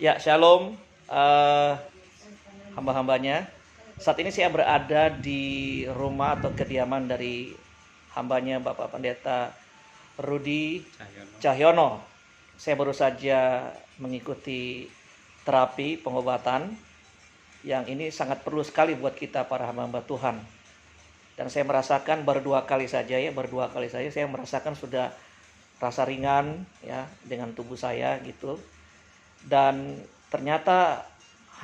Ya, shalom hamba-hambanya. Saat ini saya berada di rumah atau kediaman dari hambanya Bapak Pendeta Rudi Cahyono. Saya baru saja mengikuti terapi pengobatan yang ini sangat perlu sekali buat kita para hamba-hamba Tuhan. Dan saya merasakan baru dua kali saja saya merasakan sudah rasa ringan ya dengan tubuh saya gitu. Dan ternyata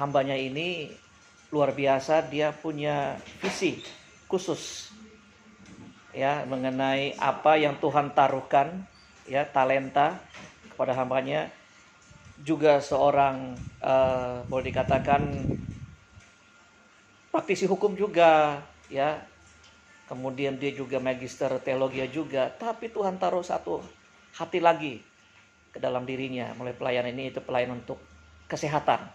hambanya ini luar biasa, dia punya visi khusus ya mengenai apa yang Tuhan taruhkan ya, talenta kepada hambanya. Juga seorang boleh dikatakan praktisi hukum juga ya. Kemudian dia juga magister teologi juga, tapi Tuhan taruh satu hati lagi ke dalam dirinya mulai pelayanan ini, itu pelayanan untuk kesehatan.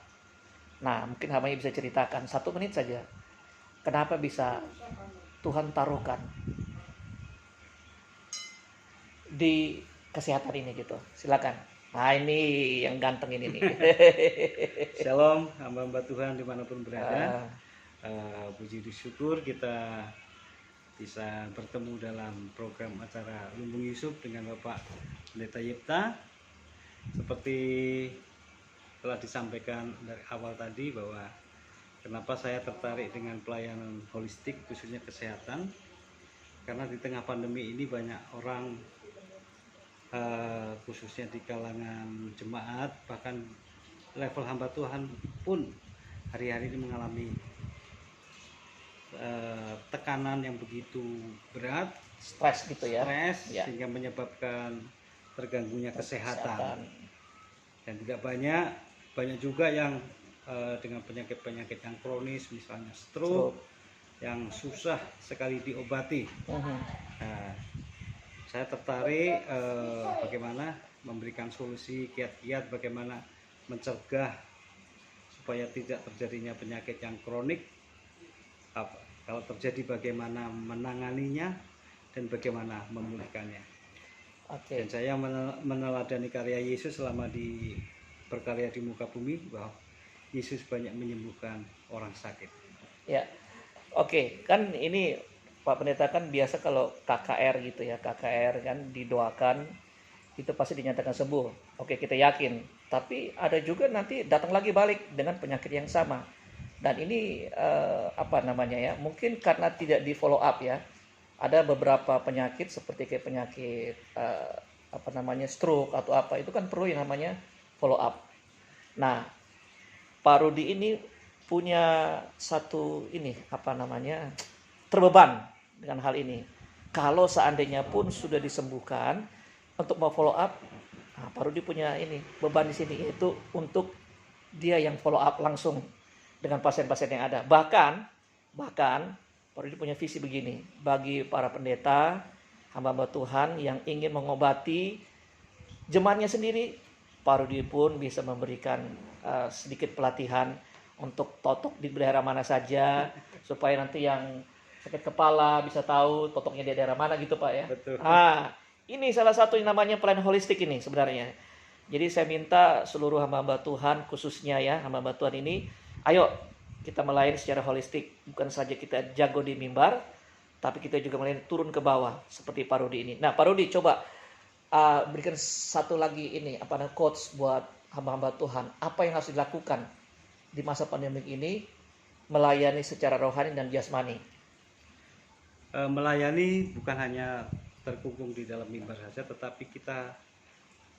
Nah, mungkin hambanya bisa ceritakan 1 menit saja kenapa bisa Tuhan taruhkan di kesehatan ini gitu. Silakan. Nah, ini yang ganteng ini nih. Shalom hamba-hamba Tuhan dimanapun berada. Puji syukur kita bisa bertemu dalam program acara Lumbung Yusuf dengan Bapak Pendeta Yipta. Seperti telah disampaikan dari awal tadi bahwa kenapa saya tertarik dengan pelayanan holistik khususnya kesehatan, karena di tengah pandemi ini banyak orang khususnya di kalangan jemaat, bahkan level hamba Tuhan pun hari-hari ini mengalami tekanan yang begitu berat, Stres gitu ya. Ya. Sehingga menyebabkan terganggunya kesehatan. Dan tidak banyak juga yang dengan penyakit-penyakit yang kronis, misalnya stroke yang susah sekali diobati. Nah, saya tertarik bagaimana memberikan solusi kiat-kiat bagaimana mencegah supaya tidak terjadinya penyakit yang kronik. Kalau terjadi bagaimana menanganinya dan bagaimana memulihkannya. Dan saya meneladani karya Yesus selama berkarya di muka bumi, bahwa Yesus banyak menyembuhkan orang sakit. Ya, kan ini Pak Pendeta kan biasa kalau KKR gitu ya, KKR kan didoakan itu pasti dinyatakan sembuh. Kita yakin. Tapi ada juga nanti datang lagi balik dengan penyakit yang sama. Dan ini mungkin karena tidak di follow up ya. Ada beberapa penyakit seperti kayak penyakit stroke atau apa, itu kan perlu yang namanya follow up. Nah, Pak Rudi ini punya satu terbeban dengan hal ini. Kalau seandainya pun sudah disembuhkan, untuk mau follow up, Pak Rudi punya beban di sini, yaitu untuk dia yang follow up langsung dengan pasien-pasien yang ada. Bahkan Pak Rudi punya visi begini, bagi para pendeta, hamba-hamba Tuhan yang ingin mengobati jemaatnya sendiri, Pak Rudi pun bisa memberikan sedikit pelatihan untuk totok di daerah mana saja, supaya nanti yang sakit kepala bisa tahu totoknya di daerah mana gitu Pak ya. Betul. Ini salah satu yang namanya pelayanan holistik ini sebenarnya. Jadi saya minta seluruh hamba-hamba Tuhan, khususnya ya hamba-hamba Tuhan ini, ayo kita melayani secara holistik. Bukan saja kita jago di mimbar, tapi kita juga melayani turun ke bawah seperti Pak Rudi ini. Nah, Pak Rudi coba berikan satu lagi quotes buat hamba-hamba Tuhan. Apa yang harus dilakukan di masa pandemi ini melayani secara rohani dan jasmani? Melayani bukan hanya terkungkung di dalam mimbar saja, tetapi kita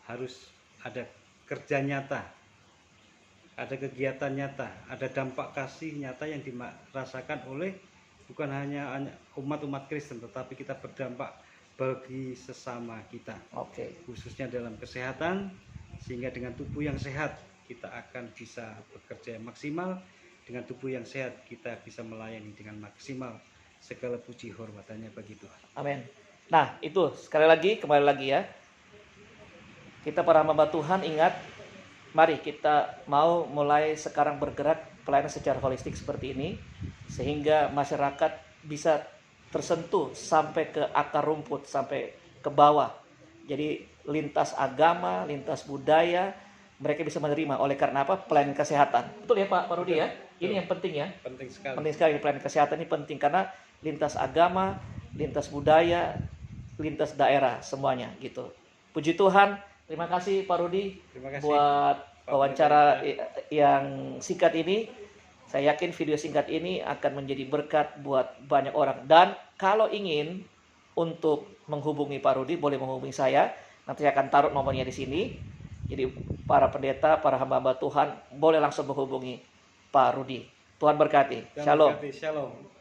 harus ada kerja nyata, ada kegiatan nyata, ada dampak kasih nyata yang dirasakan oleh bukan hanya umat-umat Kristen, tetapi kita berdampak bagi sesama kita. Khususnya dalam kesehatan, sehingga dengan tubuh yang sehat kita akan bisa bekerja maksimal. Dengan tubuh yang sehat kita bisa melayani dengan maksimal. Segala puji hormatannya bagi Tuhan. Amin. Nah, itu kembali lagi ya. Kita para hamba Tuhan ingat, mari kita mau mulai sekarang bergerak pelayanan secara holistik seperti ini, sehingga masyarakat bisa tersentuh sampai ke akar rumput, sampai ke bawah. Jadi lintas agama, lintas budaya, mereka bisa menerima. Oleh karena apa? Pelayanan kesehatan. Betul ya Pak Rudi ya? Ini yang penting ya. Penting sekali. Penting sekali pelayanan kesehatan ini penting karena lintas agama, lintas budaya, lintas daerah semuanya gitu. Puji Tuhan, terima kasih Pak Rudi Terima kasih buat Pak wawancara Pendeta. yang singkat ini. Saya yakin video singkat ini akan menjadi berkat buat banyak orang. Dan kalau ingin untuk menghubungi Pak Rudi, boleh menghubungi saya. Nanti saya akan taruh nomornya di sini. Jadi para pendeta, para hamba-hamba Tuhan boleh langsung menghubungi Pak Rudi. Tuhan berkati. Tuhan Shalom. berkati. Shalom.